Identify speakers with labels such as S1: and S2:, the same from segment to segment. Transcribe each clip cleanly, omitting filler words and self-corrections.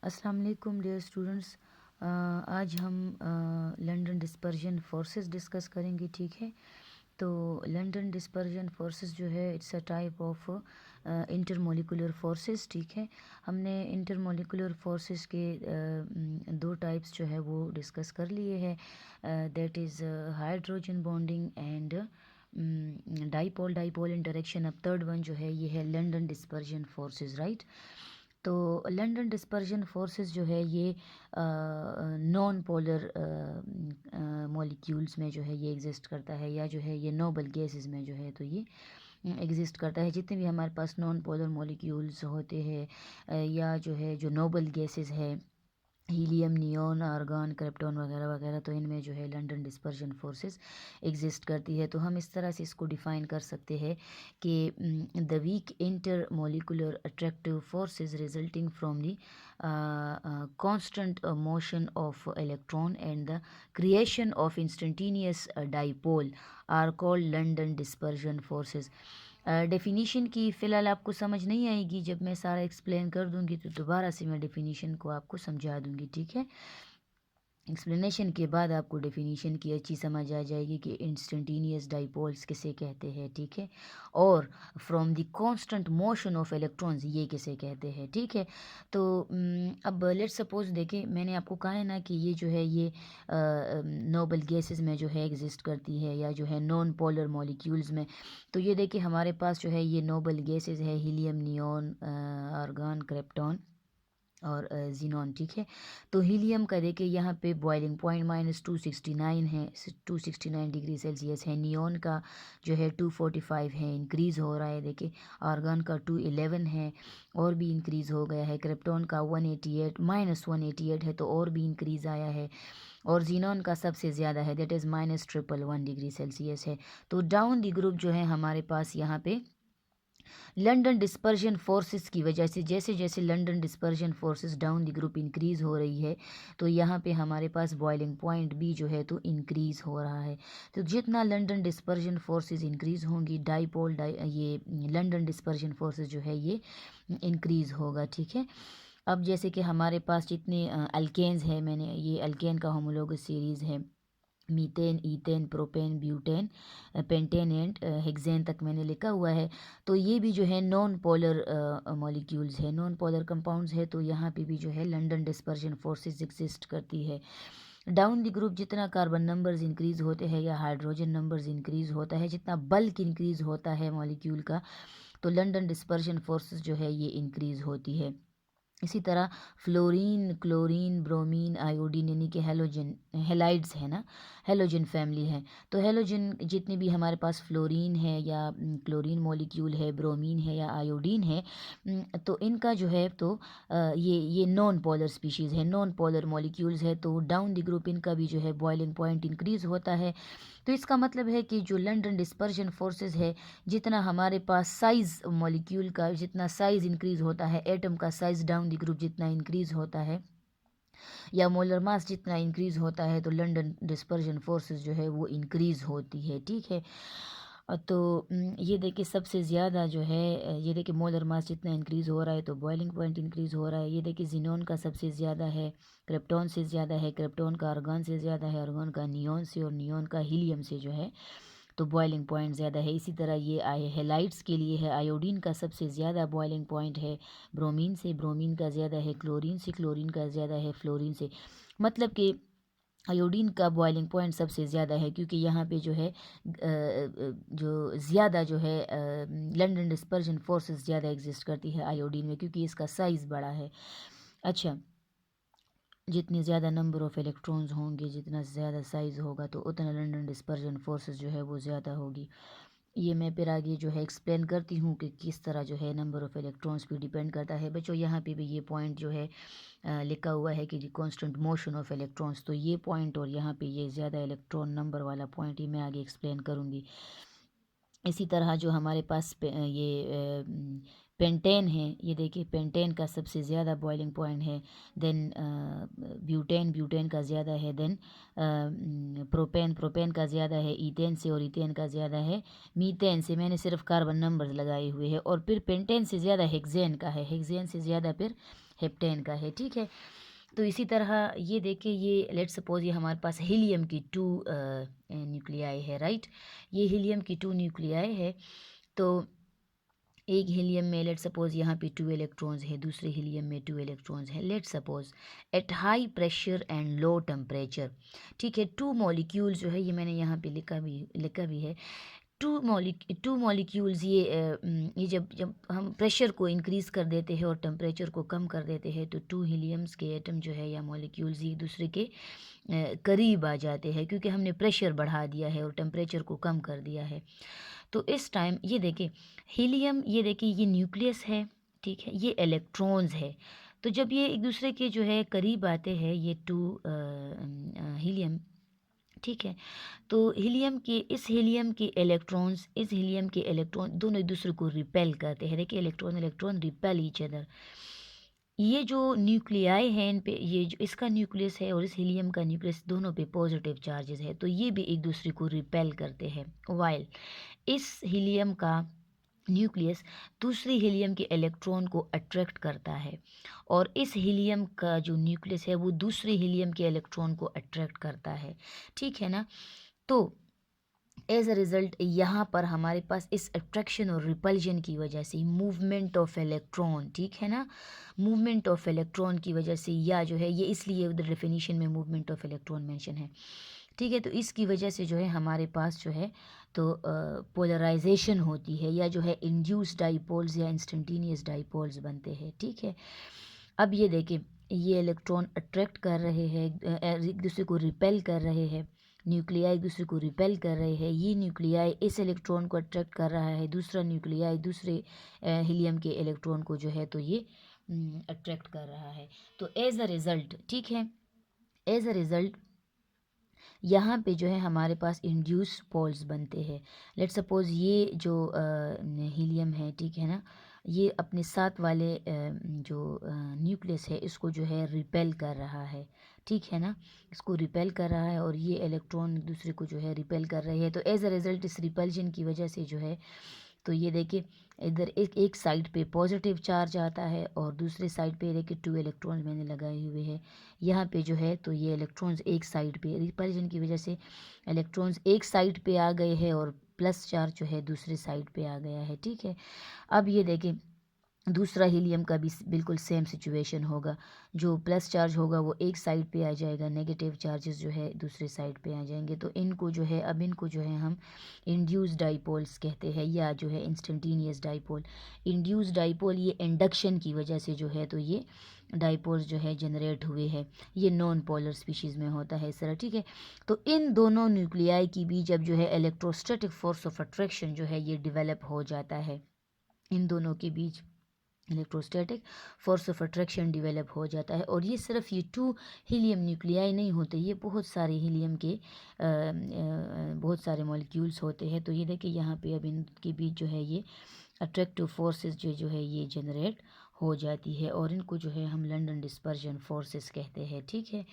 S1: अस्सलाम वालेकुम dear students. आज हम लंदन डिस्पर्जन फोर्सेस डिस्कस करेंगे, ठीक है। तो लंदन डिस्पर्जन फोर्सेस जो है it's a type of intermolecular forces, ठीक है। हमने इंटरमोलिकुलर फोर्सेस के दो टाइप्स जो है वो डिस्कस कर लिए हैं, that is hydrogen bonding and dipole dipole interaction. अब थर्ड वन जो है ये है लंदन डिस्पर्जन फोर्सेस, राइट। तो लंदन डिस्पर्जन फोर्सेस जो है ये नॉन पोलर मॉलिक्यूल्स में जो है ये एग्जिस्ट करता है, या जो है ये नोबल गैसेस में जो है तो ये एग्जिस्ट करता है। जितने भी हमारे पास नॉन पोलर मॉलिक्यूल्स होते हैं या जो है जो नोबल गैसेस है, हीलियम, नियॉन, आर्गन, क्रिप्टॉन वगैरह वगैरह, तो इनमें जो है लंदन डिस्पर्जन फोर्सेस एग्जिस्ट करती है। तो हम इस तरह से इसको डिफ़ाइन कर सकते हैं कि the weak intermolecular attractive forces resulting from the constant motion of electron and the creation of instantaneous dipole are called London dispersion forces। Definition की फ़िलहाल आपको समझ नहीं आएगी, जब मैं सारा एक्सप्लेन कर दूंगी तो दोबारा से मैं डेफिनीशन को आपको समझा दूंगी, ठीक है। एक्सप्लेनेशन के बाद आपको डेफिनीशन की अच्छी समझ आ जाएगी कि इंस्टेंटेनियस डाइपोल्स किसे कहते हैं, ठीक है, और from the constant motion of electrons ये किसे कहते हैं, ठीक है। तो अब लेट्स सपोज देखें, मैंने आपको कहा है ना कि ये जो है ये नोबल गैसेस में जो है एग्जिस्ट करती है, या जो है नॉन पोलर मॉलिक्यूल्स में। तो ये देखिए हमारे पास जो है ये नोबल गैसेस है, हीलियम, नियॉन, आर्गन, क्रिप्टॉन और जीनॉन, ठीक है। तो हीलियम का देखिए यहाँ पे बॉइलिंग पॉइंट -269 है, 269 डिग्री सेल्सियस है। नियॉन का जो है 245 है, इंक्रीज़ हो रहा है। देखिए आर्गन का 211 है और भी इंक्रीज़ हो गया है। क्रिप्टॉन का 188 -188 है तो और भी इंक्रीज़ आया है। और जीनॉन का सबसे ज़्यादा है, दैट इज़ -111 डिग्री सेल्सियस है। तो डाउन दी ग्रुप जो है हमारे पास यहाँ पे लंदन डिस्पर्जन फोर्सेस की वजह से, जैसे जैसे London dispersion forces down the group increase हो रही है, तो यहाँ पे हमारे पास बॉइलिंग पॉइंट भी जो है तो इंक्रीज़ हो रहा है। तो जितना लंदन डिस्पर्जन फोर्सेस इंक्रीज़ होंगी, ये लंदन डिस्पर्जन फोर्सेस जो है ये इंक्रीज़ होगा, ठीक है। अब जैसे कि हमारे पास जितने अल्केन्स है, मैंने ये अल्केन का होमोलोगस सीरीज़ है, methane, ethane, propane, butane, pentane and hexane तक मैंने लिखा हुआ है। तो ये भी जो है नॉन पोलर मॉलिक्यूल्स है, नॉन पोलर कंपाउंड्स है। तो यहाँ पे भी जो है लंदन डिस्पर्जन फोर्सेस एग्जिस्ट करती है। डाउन द ग्रुप जितना कार्बन नंबर्स इंक्रीज़ होते हैं या हाइड्रोजन नंबर्स इंक्रीज़ होता है, जितना बल्क इंक्रीज़ होता है मॉलिक्यूल का, तो लंदन डिस्पर्जन फोर्सेस जो है ये इंक्रीज़ होती है। इसी तरह फ्लोरीन, क्लोरीन, ब्रोमीन, आयोडीन यानी कि हेलोजन, हेलाइड्स है ना, हेलोजन फैमिली है। तो हेलोजन जितने भी हमारे पास फ्लोरीन है या क्लोरीन मॉलिक्यूल है, ब्रोमीन है या आयोडीन है, तो इनका जो है तो ये नॉन पोलर स्पीशीज़ है, नॉन पोलर मॉलिक्यूल्स है। तो डाउन द ग्रुप इनका भी जो है बॉइलिंग पॉइंट इंक्रीज़ होता है। तो इसका मतलब है कि जो लंदन डिस्पर्जन फोर्सेस है, जितना हमारे पास साइज़ मॉलिक्यूल का जितना साइज़ इंक्रीज़ होता है, एटम का साइज़ डाउन द ग्रुप जितना इंक्रीज़ होता है, या मोलर मास जितना इंक्रीज़ होता है, तो लंदन डिस्पर्जन फोर्सेस जो है वो इंक्रीज़ होती है, ठीक है। तो ये देखिए सबसे ज़्यादा जो है ये देखिए मोलर मास जितना इंक्रीज़ हो रहा है तो बॉइलिंग पॉइंट इंक्रीज़ हो रहा है। ये देखिए जीनॉन का सबसे ज़्यादा है, क्रिप्टॉन से ज़्यादा है, क्रिप्टॉन का आर्गन से ज़्यादा है, आर्गन का नियॉन से, और नियॉन का हीलियम से जो है तो बॉइलिंग पॉइंट ज़्यादा है। इसी तरह ये आए हेलाइट्स के लिए है, आयोडीन का सबसे ज़्यादा बॉइलिंग पॉइंट है ब्रोमीन से, ब्रोमीन का ज़्यादा है क्लोरीन से, क्लोरीन का ज़्यादा है फ्लोरीन से। मतलब कि आयोडीन का बॉइलिंग पॉइंट सबसे ज़्यादा है, क्योंकि यहाँ पे जो है जो ज़्यादा जो है लंदन डिस्पर्जन फोर्सेस ज़्यादा एग्जिस्ट करती है आयोडीन में, क्योंकि इसका साइज़ बड़ा है। अच्छा, जितने ज़्यादा नंबर ऑफ़ इलेक्ट्रॉन्स होंगे, जितना ज़्यादा साइज़ होगा, तो उतना लंदन डिस्पर्जन फोर्सेस जो है वो ज़्यादा होगी। ये मैं फिर आगे जो है एक्सप्लेन करती हूँ कि किस तरह जो है नंबर ऑफ़ इलेक्ट्रॉन्स पे डिपेंड करता है। बच्चों यहाँ पे भी ये पॉइंट जो है लिखा हुआ है कि the constant motion of electrons, तो ये पॉइंट और यहाँ पे ये ज़्यादा इलेक्ट्रॉन नंबर वाला पॉइंट ये मैं आगे एक्सप्लेन करूँगी। इसी तरह जो हमारे पास ये पेंटेन है, ये देखिए पेंटेन का सबसे ज़्यादा बॉइलिंग पॉइंट है। देन ब्यूटेन, ब्यूटेन का ज़्यादा है। देन प्रोपेन, प्रोपेन का ज़्यादा है ईथेन से, और ईथेन का ज़्यादा है मीथेन से। मैंने सिर्फ कार्बन नंबर लगाए हुए हैं। और फिर पेंटेन से ज़्यादा हेक्सेन का है, हेक्सेन से ज़्यादा फिर हेप्टेन का है, ठीक है। तो इसी तरह ये देखिए, ये लेट्स सपोज ये हमारे पास हीलियम की 2 न्यूक्लियाई है, राइट। ये हीलियम की 2 न्यूक्लियाई है। तो एक हीलियम में लेट सपोज यहाँ पे 2 इलेक्ट्रॉन्स है, दूसरे हीलियम में 2 इलेक्ट्रॉन्स है। Let suppose at high pressure and low temperature, ठीक है, 2 मॉलिक्यूल्स जो है, ये मैंने यहाँ पे लिखा भी है, टू मॉलिक्यूल्स, ये जब जब हम प्रेशर को इंक्रीज़ कर देते हैं और टेम्परेचर को कम कर देते हैं, तो 2 हीलियम्स के एटम जो है या मॉलिक्यूल्स एक दूसरे के करीब आ जाते हैं, क्योंकि हमने प्रेशर बढ़ा दिया है और टेम्परेचर को कम कर दिया है। तो इस टाइम ये देखें, हीलियम, ये देखिए ये न्यूक्लियस है, ठीक है, ये इलेक्ट्रॉन्स है। तो जब ये एक दूसरे के जो है करीब आते हैं, ये 2 हीलियम, ठीक है, तो हीलियम के इलेक्ट्रॉन्स, इस हीलियम के इलेक्ट्रॉन दोनों एक दूसरे को रिपेल करते हैं। देखिए इलेक्ट्रॉन रिपेल ईच अदर। ये जो न्यूक्लियाई हैं, इन पे, ये जो इसका न्यूक्लियस है और इस हीलियम का न्यूक्लियस, दोनों पे पॉजिटिव चार्जेस है, तो ये भी एक दूसरे को रिपेल करते हैं। वाइल इस हीलियम का न्यूक्लियस दूसरी हीलियम के इलेक्ट्रॉन को अट्रैक्ट करता है, और इस हीलियम का जो न्यूक्लियस है वो दूसरे हीलियम के इलेक्ट्रॉन को अट्रैक्ट करता है, ठीक है ना। तो एज अ रिज़ल्ट यहाँ पर हमारे पास इस अट्रैक्शन और रिपल्जन की वजह से मूवमेंट ऑफ इलेक्ट्रॉन, ठीक है ना, मूवमेंट ऑफ इलेक्ट्रॉन की वजह से, या जो है ये इसलिए उधर डेफिनेशन में मूवमेंट ऑफ इलेक्ट्रॉन मेंशन है, ठीक है। तो इसकी वजह से जो है हमारे पास जो है तो पोलराइजेशन होती है, या जो है इंड्यूस डाइपोल्स या इंस्टेंटेनियस डाइपोल्स बनते हैं, ठीक है। अब ये देखें, ये इलेक्ट्रॉन अट्रैक्ट कर रहे हैं, एक दूसरे को रिपेल कर रहे हैं, न्यूक्लियाई एक दूसरे को रिपेल कर रहे हैं। ये न्यूक्लियाई इस इलेक्ट्रॉन को अट्रैक्ट कर रहा है, दूसरा न्यूक्लियाई दूसरे हीलियम के इलेक्ट्रॉन को जो है तो ये अट्रैक्ट कर रहा है। तो एज अ रिज़ल्ट, ठीक है, एज अ रिज़ल्ट यहाँ पे जो है हमारे पास इंड्यूस पोल्स बनते हैं। लेट्स सपोज ये जो हीलियम है, ठीक है ना, ये अपने साथ वाले जो न्यूक्लियस है इसको जो है रिपेल कर रहा है, ठीक है ना, इसको रिपेल कर रहा है, और ये इलेक्ट्रॉन दूसरे को जो है रिपेल कर रहे हैं। तो एज अ रिज़ल्ट इस रिपल्जन की वजह से जो है, तो ये देखिए इधर एक साइड पे पॉजिटिव चार्ज आता है, और दूसरे साइड पे देखिए 2 इलेक्ट्रॉन्स मैंने लगाए हुए हैं यहाँ पे जो है, तो ये इलेक्ट्रॉन्स एक साइड पे, रिपल्जन की वजह से इलेक्ट्रॉन्स एक साइड पे आ गए हैं और प्लस चार्ज जो है दूसरे साइड पे आ गया है, ठीक है। अब ये देखें दूसरा हीलियम का भी बिल्कुल सेम सिचुएशन होगा, जो प्लस चार्ज होगा वो एक साइड पे आ जाएगा, नेगेटिव चार्जेस जो है दूसरे साइड पे आ जाएंगे। तो इनको जो है, अब इनको जो है हम इंड्यूस डाइपोल्स कहते हैं, या जो है इंस्टेंटेनियस डाइपोल। इंड्यूस डाइपोल ये इंडक्शन की वजह से जो है तो ये डाइपोल्स जो है जनरेट हुए हैं, ये नॉन पोलर स्पीशीज़ में होता है इस तरह, ठीक है। तो इन दोनों न्यूक्लियाई की बीच अब जो है इलेक्ट्रोस्टैटिक फोर्स ऑफ अट्रैक्शन जो है ये डिवेलप हो जाता है, इन दोनों के बीच electrostatic force of attraction develop हो जाता है। और ये सिर्फ ये 2 हीलियम न्यूक्लियाई नहीं होते, ये बहुत सारे हीलियम के बहुत सारे मॉलिक्यूल्स होते हैं। तो ये देखिए यहाँ पे अब इनके बीच जो है ये अट्रैक्टिव फोर्सेस जो है ये जनरेट हो जाती है, और इनको जो है हम लंदन डिस्पर्जन फोर्सेस कहते हैं, ठीक है।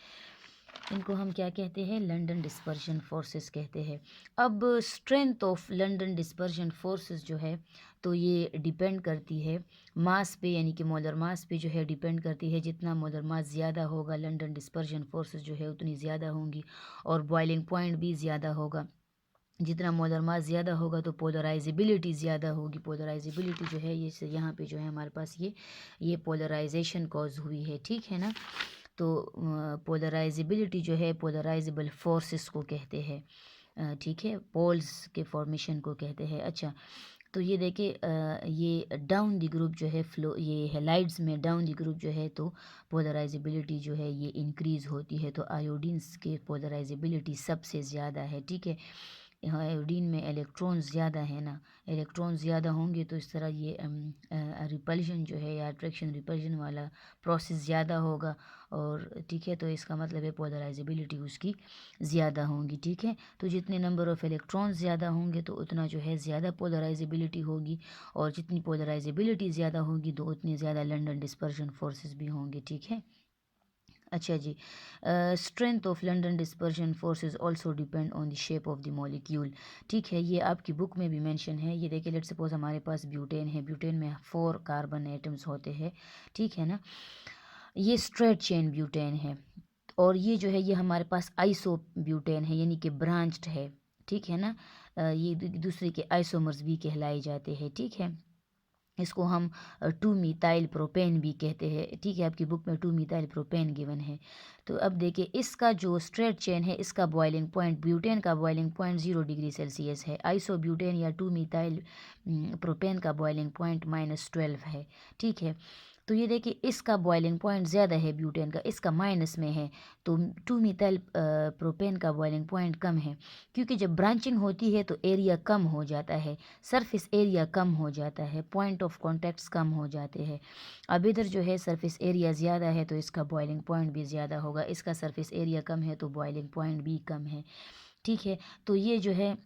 S1: इनको हम क्या कहते हैं, लंदन डिस्पर्जन फोर्सेस कहते हैं। अब strength of London dispersion forces जो है तो ये डिपेंड करती है मास पे, यानी कि मोलर मास पे जो है डिपेंड करती है। जितना मोलर मास ज़्यादा होगा लंदन डिस्पर्जन फोर्सेस जो है उतनी ज़्यादा होंगी, और बॉइलिंग पॉइंट भी ज़्यादा होगा। जितना मोलर मास ज़्यादा होगा तो पोलराइजेबिलिटी ज़्यादा होगी। पोलराइजेबिलिटी जो है ये यहाँ पे जो है हमारे पास ये पोलराइजेशन कॉज हुई है, ठीक है ना। तो पोलराइजेबिलिटी जो है पोलराइजेबल फोर्सेस को कहते हैं, ठीक है, पोल्स के फॉर्मेशन को कहते हैं। अच्छा, तो ये देखिए ये डाउन द ग्रुप जो है फ्लो, ये हेलाइड्स में डाउन द ग्रुप जो है तो पोलराइजेबिलिटी जो है ये इंक्रीज़ होती है। तो आयोडीन्स के पोलराइजेबिलिटी सबसे ज़्यादा है, ठीक है। यहाँ आयोडीन में इलेक्ट्रॉन्स ज़्यादा है ना, इलेक्ट्रॉन्स ज़्यादा होंगे तो इस तरह ये रिपल्शन जो है या अट्रैक्शन रिपल्शन वाला प्रोसेस ज़्यादा होगा, और ठीक है, तो इसका मतलब है पोलराइजेबिलिटी उसकी ज़्यादा होंगी, ठीक है। तो जितने नंबर ऑफ़ इलेक्ट्रॉन्स ज़्यादा होंगे तो उतना जो है ज़्यादा पोलराइजेबिलिटी होगी, और जितनी पोलराइजेबिलिटी ज़्यादा होगी तो उतने ज़्यादा लंदन डिस्पर्जन फोर्सेस भी होंगे, ठीक है। अच्छा जी, strength of London dispersion forces also depend on the shape of the molecule, ठीक है। ये आपकी बुक में भी मेंशन है। ये देखिए, लेट्स सपोज हमारे पास ब्यूटेन है, ब्यूटेन में 4 कार्बन एटम्स होते हैं, ठीक है ना। ये स्ट्रेट चेन ब्यूटेन है, और ये जो है ये हमारे पास आइसो ब्यूटेन है, यानी कि ब्रांच्ड है, ठीक है ना। ये दूसरे के आइसोमर्स भी कहलाए जाते हैं, ठीक है। इसको हम 2 मिथाइल प्रोपेन भी कहते हैं, ठीक है। आपकी बुक में 2 मिथाइल प्रोपेन गिवन है। तो अब देखिए इसका जो स्ट्रेट चेन है, इसका बॉइलिंग पॉइंट, ब्यूटेन का बॉइलिंग पॉइंट 0 डिग्री सेल्सियस है। आइसो ब्यूटेन या 2 मिथाइल प्रोपेन का बॉइलिंग पॉइंट -12 है, ठीक है। तो ये देखिए इसका बॉइलिंग पॉइंट ज़्यादा है ब्यूटेन का, इसका माइनस में है। तो 2 मिथाइल प्रोपेन का बॉइलिंग पॉइंट कम है, क्योंकि जब ब्रांचिंग होती है तो एरिया कम हो जाता है, सरफेस एरिया कम हो जाता है, पॉइंट ऑफ कॉन्टैक्ट्स कम हो जाते हैं। अब इधर जो है सरफेस एरिया ज़्यादा है तो इसका बॉइलिंग पॉइंट भी ज़्यादा होगा, इसका सरफेस एरिया कम है तो बॉइलिंग पॉइंट भी कम है, ठीक है। तो ये जो है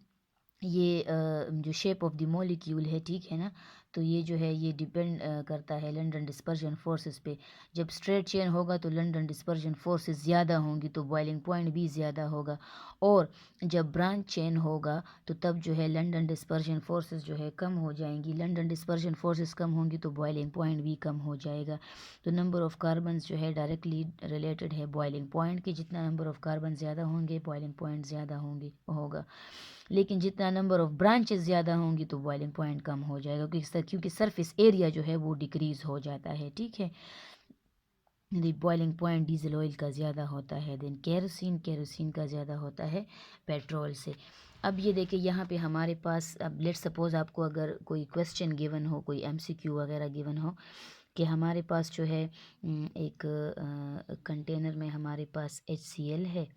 S1: ये जो शेप ऑफ द मॉलिक्यूल है, ठीक है ना। तो ये जो है ये डिपेंड करता है लंडन डिस्पर्जन फोर्सेस पे। जब स्ट्रेट चेन होगा तो लंडन डिस्पर्जन फोर्सेस ज़्यादा होंगी तो बॉइलिंग पॉइंट भी ज़्यादा होगा, और जब ब्रांच चेन होगा तो तब जो है लंडन डिस्पर्जन फोर्सेस जो है कम हो जाएंगी। लंडन डिस्पर्जन फोर्सेस कम होंगी तो बॉइलिंग पॉइंट भी कम हो जाएगा। तो नंबर ऑफ़ कार्बन जो है डायरेक्टली रिलेटेड है बॉइलिंग पॉइंट के, जितना नंबर ऑफ़ कार्बन ज़्यादा होंगे बॉइलिंग पॉइंट ज़्यादा होगा। लेकिन जितना नंबर ऑफ़ ब्रांचेस ज़्यादा होंगी तो बॉइलिंग पॉइंट कम हो जाएगा, क्योंकि सरफेस एरिया जो है वो डिक्रीज़ हो जाता है, ठीक है। यदि बॉइलिंग पॉइंट डीजल ऑयल का ज़्यादा होता है, देन केरोसिन का ज़्यादा होता है पेट्रोल से। अब ये देखिए यहाँ पे हमारे पास, अब लेट्स सपोज़ आपको अगर कोई क्वेश्चन गिवन हो, कोई MCQ वगैरह गिवन हो कि हमारे पास जो है एक कंटेनर में हमारे पास HCl है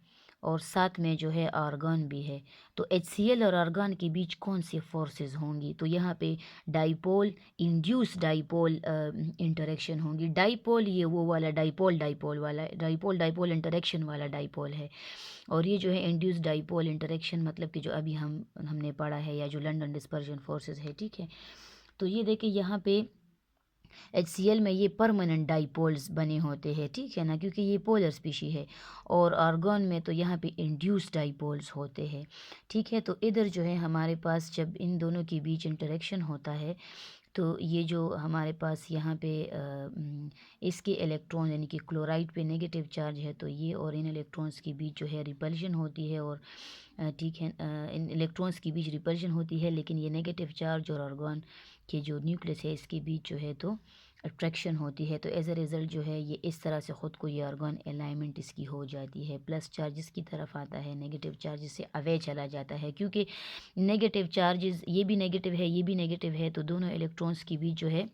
S1: और साथ में जो है आर्गन भी है, तो HCl और आर्गन के बीच कौन सी फोर्सेस होंगी? तो यहाँ पे डाइपोल, इंड्यूस डाइपोल इंटरेक्शन होंगी। डाइपोल ये वो वाला डाइपोल वाला, डाइपोल इंटरेक्शन वाला डाइपोल है। और ये जो है इंड्यूस डाइपोल इंटरेक्शन मतलब कि जो अभी हमने पढ़ा है, या जो लंडन डिस्पर्जन फोर्सेस है, ठीक है। तो ये देखिए यहाँ पे HCl में ये परमानेंट डाइपोल्स बने होते हैं, ठीक है ना, क्योंकि ये पोलर स्पीशी है। और आर्गन में तो यहाँ पे इंड्यूस डाइपोल्स होते हैं, ठीक है। तो इधर जो है हमारे पास जब इन दोनों के बीच इंटरेक्शन होता है तो ये जो हमारे पास यहाँ पे इसके इलेक्ट्रॉन यानी कि क्लोराइड पे नेगेटिव चार्ज है, तो ये और इन इलेक्ट्रॉन्स के बीच जो है रिपल्शन होती है, और ठीक है इन इलेक्ट्रॉन्स के बीच रिपल्शन होती है, लेकिन ये नेगेटिव चार्ज और आर्गन के जो न्यूक्लियस है इसके बीच जो है तो अट्रैक्शन होती है। तो एज अ रिज़ल्ट जो है ये इस तरह से ख़ुद को ये आर्गन अलाइनमेंट इसकी हो जाती है, प्लस चार्जेस की तरफ आता है, नेगेटिव चार्जेस से अवे चला जाता है, क्योंकि नेगेटिव चार्जेस ये भी नेगेटिव है ये भी नेगेटिव है, तो दोनों इलेक्ट्रॉन्स के बीच जो है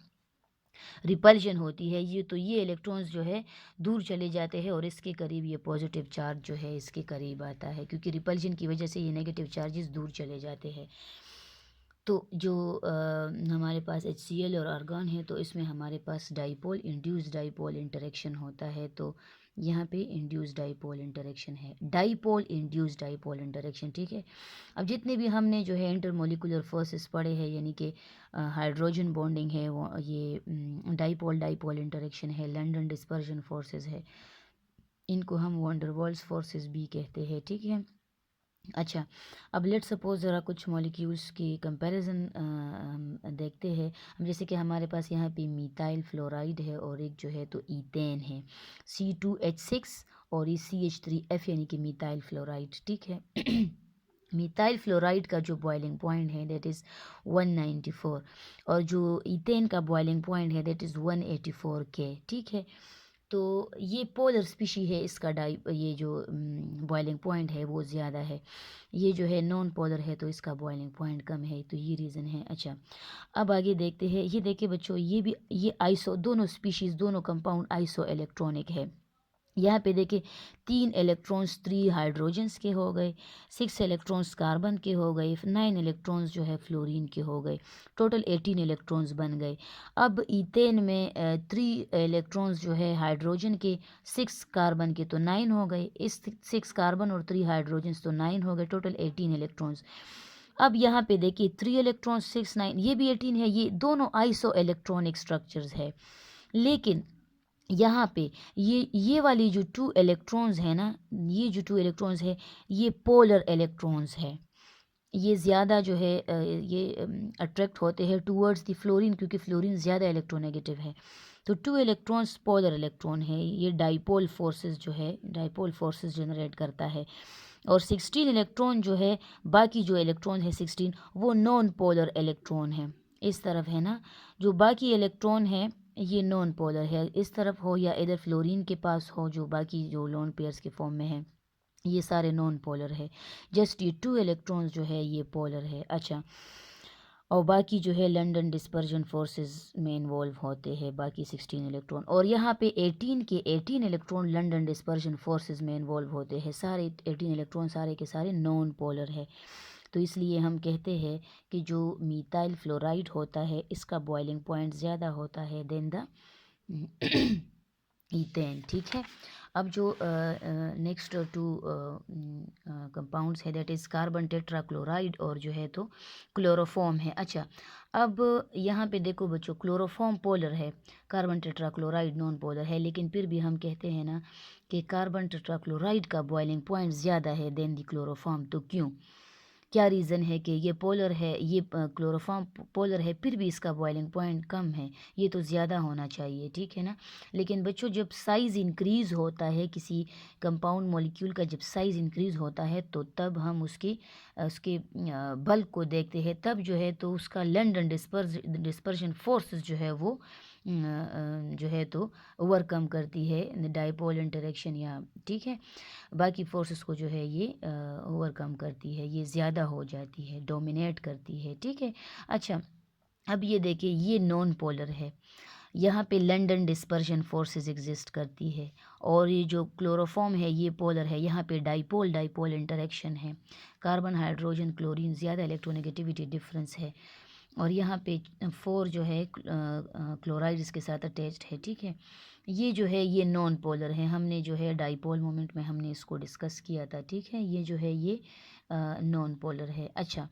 S1: रिपल्शन होती है। ये इलेक्ट्रॉन्स जो है दूर चले जाते हैं और इसके करीब ये पॉजिटिव चार्ज जो है इसके करीब आता है, क्योंकि रिपल्शन की वजह से ये नेगेटिव चार्जेस दूर चले जाते हैं। तो जो हमारे पास HCl और आर्गन है तो इसमें हमारे पास डाइपोल इंड्यूस डाइपोल इंटरेक्शन होता है। तो यहाँ पे इंड्यूस डाइपोल इंटरेक्शन है, डाइपोल इंड्यूस डाइपोल इंटरेक्शन, ठीक है। अब जितने भी हमने जो है इंटरमोलिकुलर फोर्सेस पढ़े हैं, यानी कि हाइड्रोजन बॉन्डिंग है, वो ये डाइपोल डाइपोल इंटरेक्शन है, लंडन डिस्पर्जन फोर्सेस है, इनको हम वंडरवॉल्स फोर्सेस भी कहते हैं, ठीक है। अच्छा, अब लेट सपोज ज़रा कुछ मॉलिक्यूल्स की कंपैरिजन देखते हैं हम। जैसे कि हमारे पास यहाँ पे मीथाइल फ्लोराइड है और एक जो है तो ईथेन है, C2H6 और ये CH3F यानी कि मीथाइल फ्लोराइड, ठीक है। मीथाइल फ्लोराइड का जो बॉइलिंग पॉइंट है दैट इज़ 194, और जो ईथेन का बॉइलिंग पॉइंट है दैट इज़ 184 K, ठीक है। तो ये पोलर स्पीशी है, इसका ये जो बॉइलिंग पॉइंट है वो ज़्यादा है। ये जो है नॉन पोलर है तो इसका बॉइलिंग पॉइंट कम है, तो ये रीज़न है। अच्छा, अब आगे देखते हैं। ये देखिए बच्चों, ये आइसो, दोनों स्पीशीज़ दोनों कंपाउंड आइसो इलेक्ट्रॉनिक है। यहाँ पे देखिए 3 इलेक्ट्रॉन्स 3 हाइड्रोजन्स के हो गए, 6 इलेक्ट्रॉन्स कार्बन के हो गए, 9 इलेक्ट्रॉन्स जो है फ्लोरीन के हो गए, टोटल 18 इलेक्ट्रॉन्स बन गए। अब ईथेन में 3 इलेक्ट्रॉन्स जो है हाइड्रोजन के, 6 कार्बन के, तो 9 हो गए। इस 6 कार्बन और 3 हाइड्रोजन्स तो 9 हो गए, टोटल 18 इलेक्ट्रॉन्स। अब यहाँ पे देखिए 3 इलेक्ट्रॉन्स 6 9 ये भी 18 है, ये दोनों आइसो इलेक्ट्रॉनिक स्ट्रक्चर्स है। लेकिन यहाँ पे ये वाली जो 2 इलेक्ट्रॉन्स है ना, ये जो 2 इलेक्ट्रॉन्स है ये पोलर इलेक्ट्रॉन्स है। ये ज़्यादा जो है ये अट्रैक्ट होते हैं टूवर्ड्स द फ्लोरीन, क्योंकि फ्लोरीन ज़्यादा इलेक्ट्रोनेगेटिव है। तो 2 इलेक्ट्रॉन्स पोलर इलेक्ट्रॉन है, ये डाइपोल फोर्सेस जो है डाइपोल फोर्सेस जनरेट करता है। और 16 इलेक्ट्रॉन जो है, बाकी जो इलेक्ट्रॉन है 16 वो नॉन पोलर इलेक्ट्रॉन है। इस तरफ है ना, जो बाकी इलेक्ट्रॉन है ये नॉन पोलर है, इस तरफ हो या इधर फ्लोरीन के पास हो जो बाकी जो लोन पेयर्स के फॉर्म में है, ये सारे नॉन पोलर है। जस्ट ये 2 इलेक्ट्रॉन्स जो है ये पोलर है। अच्छा, और बाकी जो है लंदन डिस्पर्जन फोर्सेस में इन्वॉल्व होते हैं बाकी 16 इलेक्ट्रॉन। और यहाँ पे 18 इलेक्ट्रॉन लंदन डिस्पर्जन फोर्सेस में इन्वॉल्व होते हैं। सारे 18 इलेक्ट्रॉन सारे के सारे नॉन पोलर है। तो इसलिए हम कहते हैं कि जो मीथाइल फ्लोराइड होता है इसका बॉइलिंग पॉइंट ज़्यादा होता है देन द ईथेन। ठीक है, अब जो नेक्स्ट 2 कंपाउंड्स है दैट इज़ कार्बन टेट्राक्लोराइड और जो है तो क्लोरोफॉर्म है। अच्छा, अब यहाँ पे देखो बच्चों, क्लोरोफॉर्म पोलर है, कार्बन टेट्राक्लोराइड नॉन पोलर है, लेकिन फिर भी हम कहते हैं ना कि कार्बन टेट्राक्लोराइड का बॉइलिंग पॉइंट ज़्यादा है देन दी क्लोरोफॉर्म। तो क्यों, क्या रीज़न है कि ये पोलर है, ये क्लोरोफॉर्म पोलर है, फिर भी इसका बॉइलिंग पॉइंट कम है, ये तो ज़्यादा होना चाहिए। ठीक है ना, लेकिन बच्चों जब साइज़ इंक्रीज़ होता है किसी कंपाउंड मॉलिक्यूल का, जब साइज़ इंक्रीज़ होता है तो तब हम उसके बल्क को देखते हैं, तब जो है तो उसका लंदन डिस्पर्जन फोर्सेस जो है वो जो है तो ओवरकम करती है डाइपोल इंटरेक्शन या, ठीक है, बाकी फोर्सेस को जो है ये ओवरकम करती है, ये ज़्यादा हो जाती है, डोमिनेट करती है। ठीक है, अच्छा अब ये देखिए ये नॉन पोलर है, यहाँ पे लंदन डिस्पर्जन फोर्सेस एग्जिस्ट करती है। और ये जो क्लोरोफॉर्म है ये पोलर है, यहाँ पे डाइपोल डाइपोल इंटरेक्शन है, कार्बन हाइड्रोजन क्लोरीन ज़्यादा इलेक्ट्रोनेगेटिविटी डिफरेंस है। और यहाँ पे 4 जो है क्लोराइड इसके साथ अटैच्ड है। ठीक है, ये जो है ये नॉन पोलर है, हमने जो है डाइपोल मोमेंट में हमने इसको डिस्कस किया था। ठीक है, ये जो है ये नॉन पोलर है। अच्छा,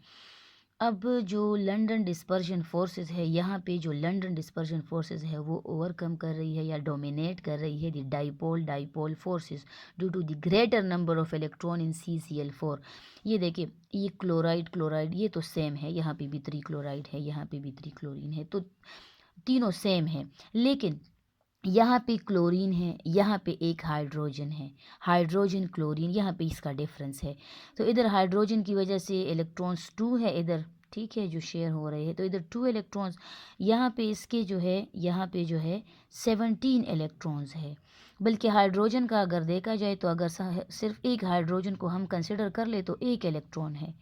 S1: अब जो लंदन डिस्पर्जन फोर्सेस है, यहाँ पे जो लंदन डिस्पर्जन फोर्सेस है वो ओवरकम कर रही है या डोमिनेट कर रही है the dipole dipole forces due to the greater number of electron in CCl4। ये देखिए ये क्लोराइड क्लोराइड ये तो सेम है, यहाँ पे भी 3 क्लोराइड है, यहाँ पे भी 3 क्लोरीन है, तो तीनों सेम है, लेकिन यहाँ पे क्लोरीन है, यहाँ पे एक हाइड्रोजन है, हाइड्रोजन क्लोरीन, यहाँ पे इसका डिफरेंस है। तो इधर हाइड्रोजन की वजह से इलेक्ट्रॉन्स 2 है इधर, ठीक है, जो शेयर हो रहे हैं, तो इधर 2 इलेक्ट्रॉन्स, यहाँ पे इसके जो है यहाँ पे जो है 17 इलेक्ट्रॉन्स है। बल्कि हाइड्रोजन का अगर देखा जाए तो अगर सिर्फ एक हाइड्रोजन को हम कंसिडर कर ले तो 1 इलेक्ट्रॉन है,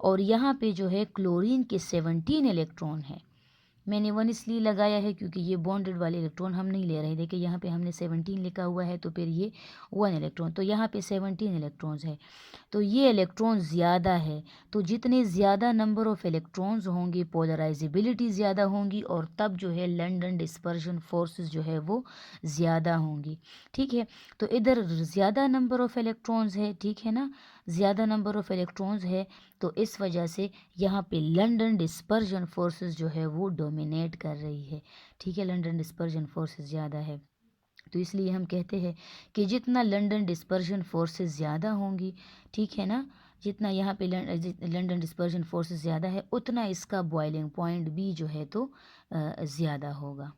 S1: और यहाँ पे जो है क्लोरीन के 17 इलेक्ट्रॉन है। मैंने 1 इसलिए लगाया है क्योंकि ये बॉन्डेड वाले इलेक्ट्रॉन हम नहीं ले रहे। देखिए यहाँ पे हमने 17 लिखा हुआ है, तो फिर ये 1 इलेक्ट्रॉन, तो यहाँ पे 17 इलेक्ट्रॉन्स है, तो ये इलेक्ट्रॉन ज़्यादा है। तो जितने ज़्यादा नंबर ऑफ़ इलेक्ट्रॉन्स होंगे पोलराइजेबिलिटी ज़्यादा होंगी, और तब जो है लंदन डिस्पर्जन फोर्सेस जो है वो ज़्यादा होंगी। ठीक है, तो इधर ज़्यादा नंबर ऑफ़ इलेक्ट्रॉन्स है, ठीक है ना, ज़्यादा नंबर ऑफ़ इलेक्ट्रॉन्स है, तो इस वजह से यहाँ पे लंदन डिस्पर्जन फोर्सेस जो है वो डोमिनेट कर रही है। ठीक है, लंदन डिस्पर्जन फोर्सेस ज़्यादा है, तो इसलिए हम कहते हैं कि जितना लंदन डिस्पर्जन फोर्सेस ज़्यादा होंगी, ठीक है ना, जितना यहाँ पे लंदन डिस्पर्जन फोर्सेस ज़्यादा है, उतना इसका बॉइलिंग पॉइंट भी जो है तो ज़्यादा होगा।